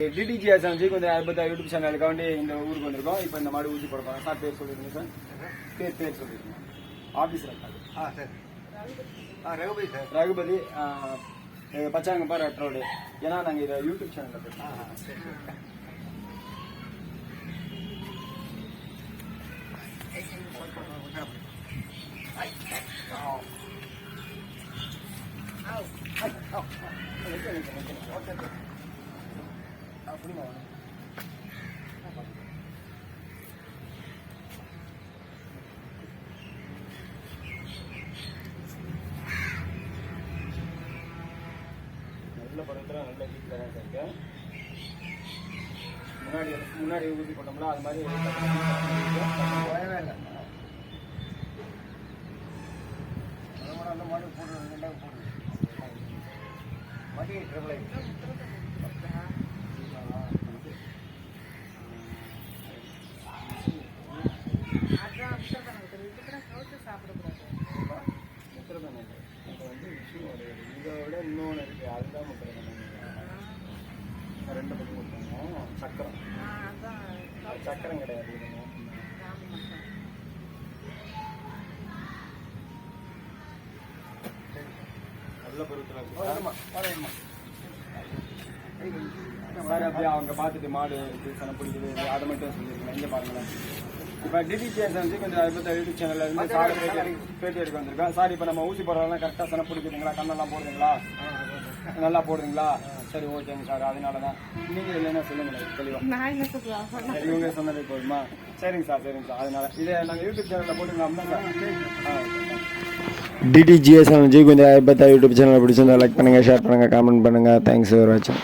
டிடிஜிஎஸ் கொஞ்சம் அற்புதா யூடியூப் சேனலுக்கு வேண்டி இந்த ஊருக்கு வந்திருக்கோம். இப்போ இந்த மாதிரி ஊசி போட போகிறோம். சார் பேர் சொல்லிடுங்க சார். பேர் சொல்லிடுங்க. ஆஃபீஸில் இருக்காது. Sir Raghupathi sir. Raghupathi Pachangappa red road. ஏன்னா நாங்கள் இதை யூடியூப் சேனலில் போயிருக்கோம். நல்ல படத்தில் நல்ல ஹீட்டில் தான் இருக்கேன். முன்னாடி ஊசி போட்டோம்னா அது மாதிரி பயமே இல்லை. அந்த மாதிரி போடுறது ரெண்டாவது போடுறது மடி ட்ரிபிள் இதை விட இன்னொன்று இருக்கு. அதுதான் முத்திரக்கண்ணு. ரெண்டு பக்கம் கொடுத்தாங்க. சக்கரம் சக்கரம் கிடையாது. நல்ல பொருட்கள் சார். அப்படியே அவங்க பார்த்துட்டு மாடு சனம் பிடிக்குது அதை மட்டும் சொல்லியிருக்கேன். இங்கே பாருங்களேன். இப்போ டிடிஜிஎஸ் கொஞ்சம் அற்புதா யூடியூப் சேனலில் இருந்து சார் பேட்டி எடுக்க வந்திருக்கோம். சார் இப்போ நம்ம ஊசி போடுறதெல்லாம் கரெக்டாக சனம் பிடிக்குதுங்களா? கண்ணெல்லாம் போடுறீங்களா? நல்லா போடுறீங்களா? சரி ஓகேங்க சார். அதனால தான் நீங்கள் இல்லைன்னா சொல்லுங்களேன் தெளிவாக. சரி இவங்க சொன்னது போதுமா? சரிங்க சார். சரிங்க சார். அதனால இதை நாங்கள் யூடியூப் சேனலில் போட்டுக்கலாம் சார். டிடிஜிஎஸ் கொஞ்சம் அற்புதா யூடியூப் சேனலை பிடிச்சிருந்தா லைக் பண்ணுங்கள், ஷேர் பண்ணுங்கள், கமெண்ட் பண்ணுங்கள். தேங்க்ஸ் ஃபார் வாட்சிங்.